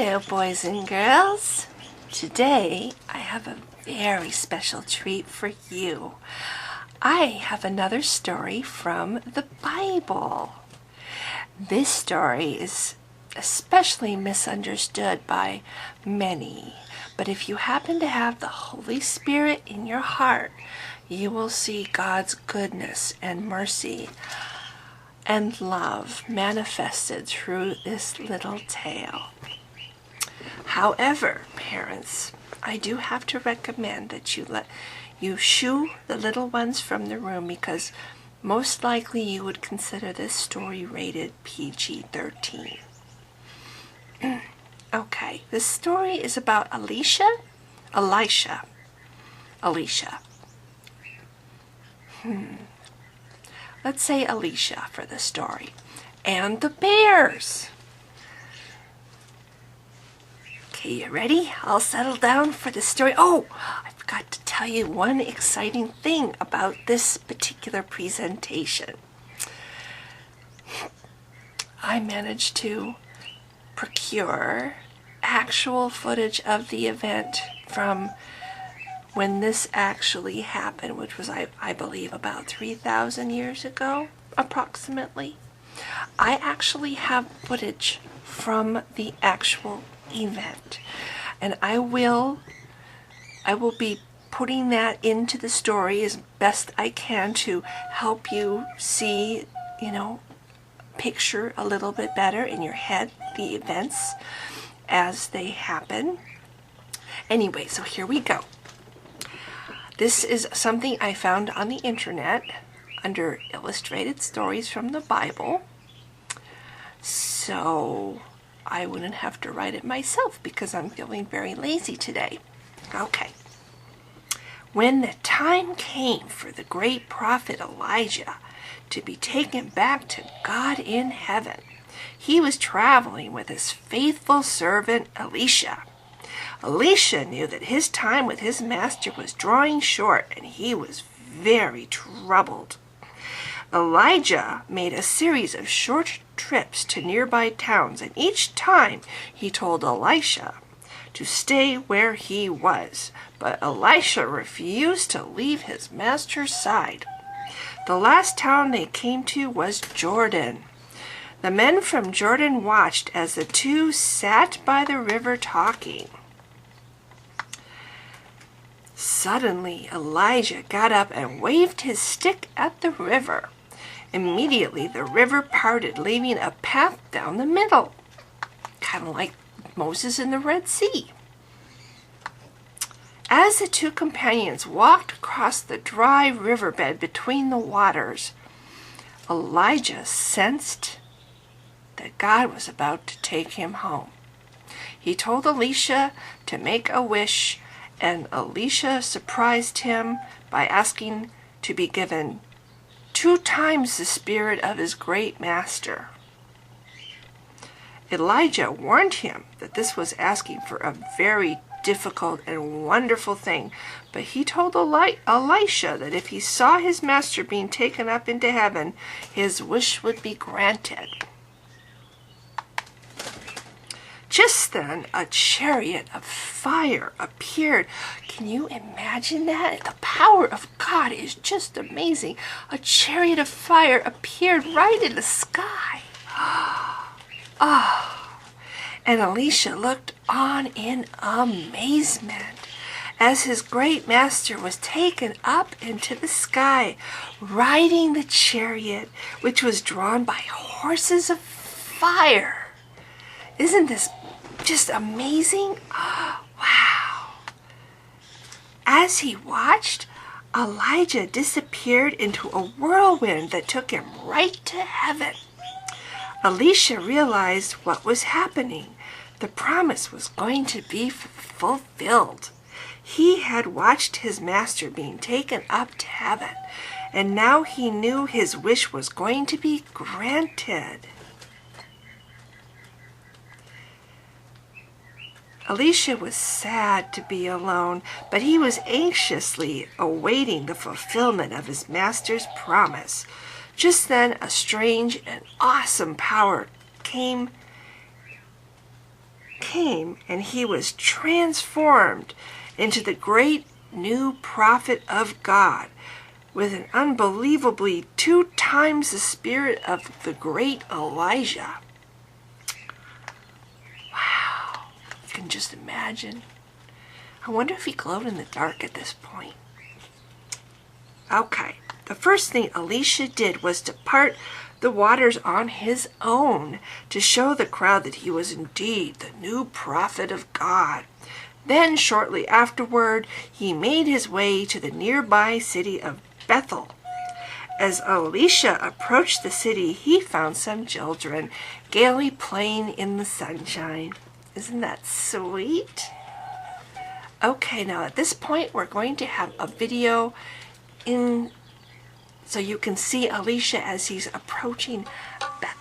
Hello, boys and girls. Today, I have a very special treat for you. I have another story from the Bible. This story is especially misunderstood by many, but if you happen to have the Holy Spirit in your heart, you will see God's goodness and mercy and love manifested through this little tale. However, parents, I do have to recommend that you shoo the little ones from the room, because most likely you would consider this story rated PG-13. Okay, this story is about Elisha. Let's say Elisha for the story. And the bears. Okay, you ready? I'll settle down for the story. Oh, I forgot to tell you one exciting thing about this particular presentation. I managed to procure actual footage of the event from when this actually happened, which was, I believe, about 3,000 years ago, approximately. I actually have footage from the actual event, and I will be putting that into the story as best I can to help you see, picture a little bit better in your head the events as they happen. Anyway, so here we go. This is something I found on the internet under illustrated stories from the Bible, so I wouldn't have to write it myself because I'm feeling very lazy today. Okay. When the time came for the great prophet Elijah to be taken back to God in heaven, he was traveling with his faithful servant Elisha. Elisha knew that his time with his master was drawing short, and he was very troubled. Elijah made a series of short trips to nearby towns, and each time he told Elisha to stay where he was, but Elisha refused to leave his master's side. The last town they came to was Jordan. The men from Jordan watched as the two sat by the river talking. Suddenly, Elijah got up and waved his stick at the river. Immediately, the river parted, leaving a path down the middle, kind of like Moses in the Red Sea. As the two companions walked across the dry riverbed between the waters, Elijah sensed that God was about to take him home. He told Elisha to make a wish, and Elisha surprised him by asking to be given 2 times the spirit of his great master. Elijah warned him that this was asking for a very difficult and wonderful thing, but he told Elisha that if he saw his master being taken up into heaven, his wish would be granted. Just then, a chariot of fire appeared. Can you imagine that? The power of God is just amazing. A chariot of fire appeared right in the sky. And Elisha looked on in amazement as his great master was taken up into the sky, riding the chariot, which was drawn by horses of fire. Isn't this just amazing? Wow. As he watched, Elijah disappeared into a whirlwind that took him right to heaven. Elisha realized what was happening. The promise was going to be fulfilled. He had watched his master being taken up to heaven, and now he knew his wish was going to be granted. Elisha was sad to be alone, but he was anxiously awaiting the fulfillment of his master's promise. Just then, a strange and awesome power came came, and he was transformed into the great new prophet of God, with an unbelievably 2 times the spirit of the great Elijah. Wow, you can just imagine. I wonder if he glowed in the dark at this point. Okay, the first thing Elisha did was to part the waters on his own to show the crowd that he was indeed the new prophet of God. Then, shortly afterward, he made his way to the nearby city of Bethel. As Elisha approached the city, he found some children gaily playing in the sunshine. Isn't that sweet? Okay, now at this point, we're going to have a video in so you can see Elisha as he's approaching Bethel.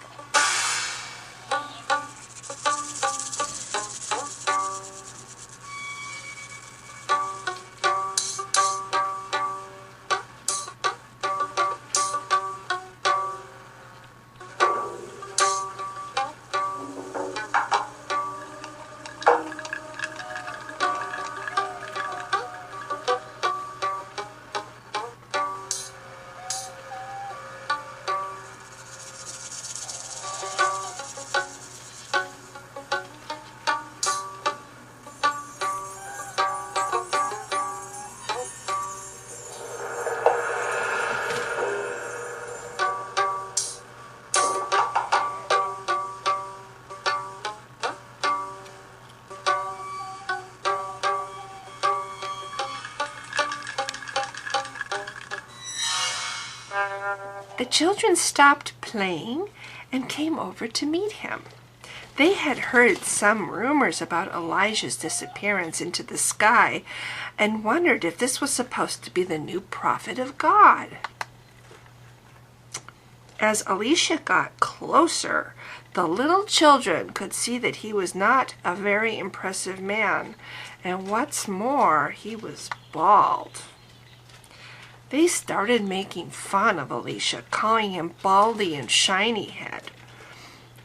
The children stopped playing and came over to meet him. They had heard some rumors about Elijah's disappearance into the sky and wondered if this was supposed to be the new prophet of God. As Elisha got closer, the little children could see that he was not a very impressive man, and what's more, he was bald. They started making fun of Elisha, calling him baldy and shiny head.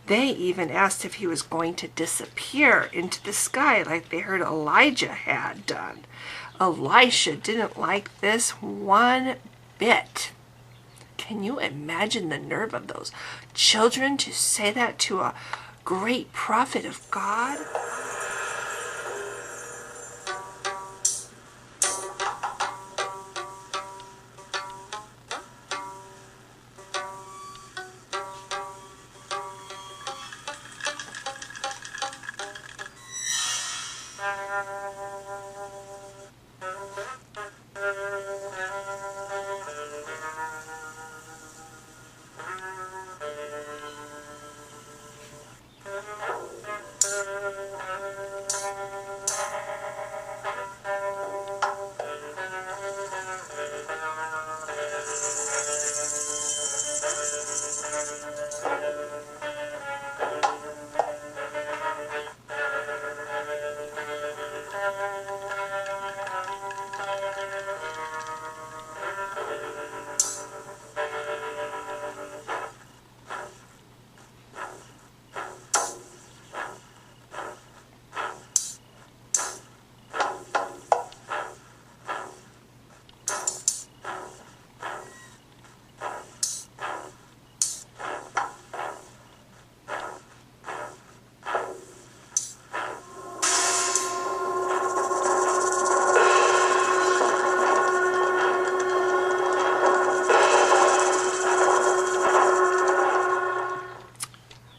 They even asked if he was going to disappear into the sky like they heard Elijah had done. Elisha didn't like this one bit. Can you imagine the nerve of those children to say that to a great prophet of God?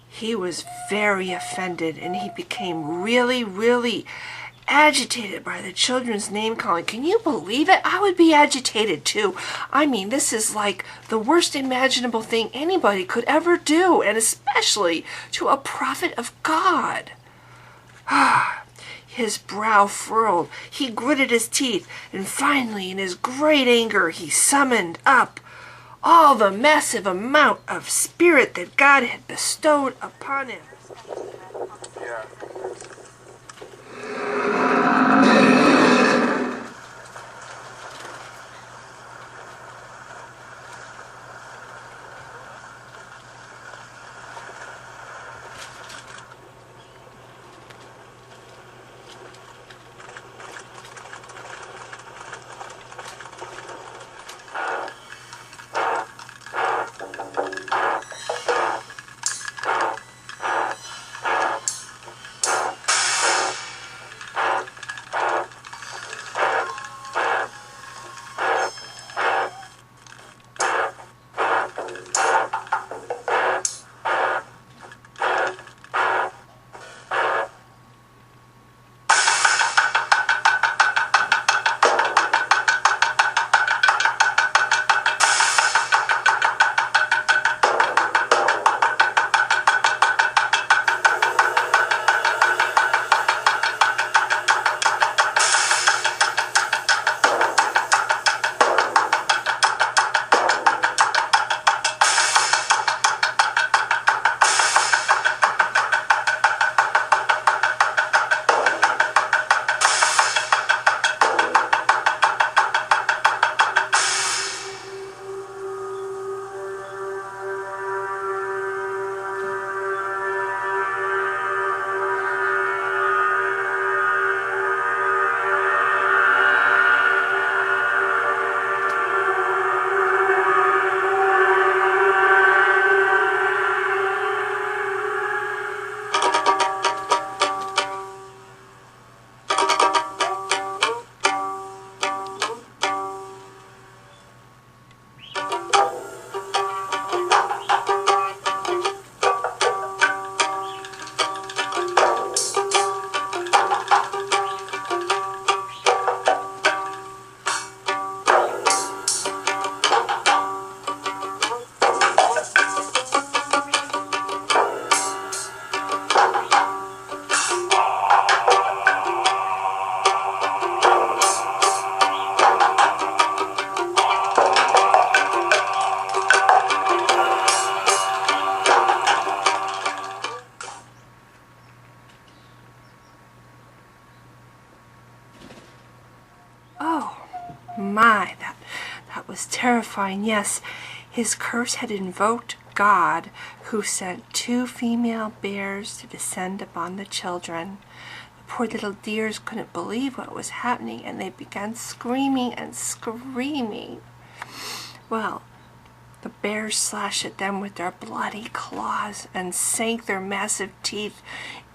He was very offended, and he became really agitated by the children's name calling. Can you believe it? I would be agitated too. I mean, this is like the worst imaginable thing anybody could ever do, and especially to a prophet of God. His brow furrowed. He gritted his teeth, and finally, in his great anger, he summoned up all the massive amount of spirit that God had bestowed upon him. Yeah. my, that was terrifying. Yes, his curse had invoked God, who sent 2 female bears to descend upon the children. The poor little dears couldn't believe what was happening, and they began screaming and screaming. Well, the bears slashed at them with their bloody claws and sank their massive teeth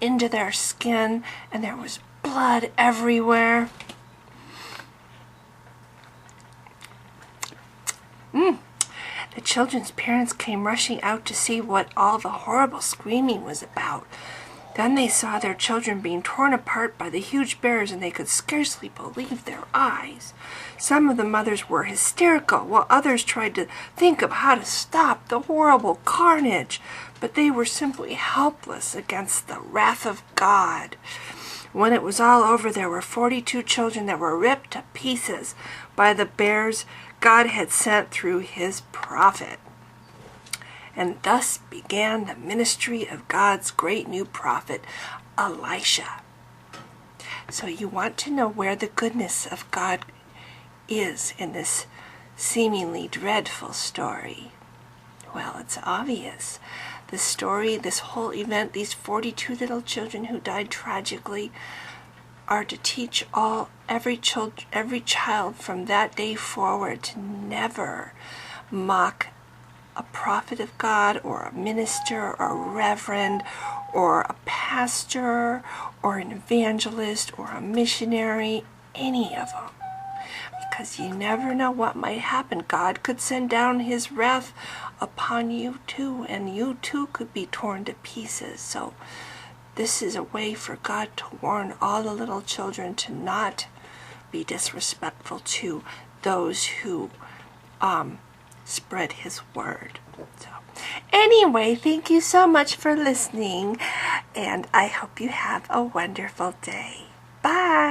into their skin, and there was blood everywhere. The children's parents came rushing out to see what all the horrible screaming was about. Then they saw their children being torn apart by the huge bears, and they could scarcely believe their eyes. Some of the mothers were hysterical, while others tried to think of how to stop the horrible carnage, but they were simply helpless against the wrath of God. When it was all over, there were 42 children that were ripped to pieces by the bears God had sent through his prophet. And thus began the ministry of God's great new prophet, Elisha. So you want to know where the goodness of God is in this seemingly dreadful story? Well, it's obvious. The story, this whole event, these 42 little children who died tragically, are to teach every child from that day forward to never mock a prophet of God, or a minister, or a reverend, or a pastor, or an evangelist, or a missionary, any of them. Because you never know what might happen. God could send down his wrath upon you too, and you too could be torn to pieces. So this is a way for God to warn all the little children to not be disrespectful to those who spread his word. So anyway, thank you so much for listening, and I hope you have a wonderful day. Bye.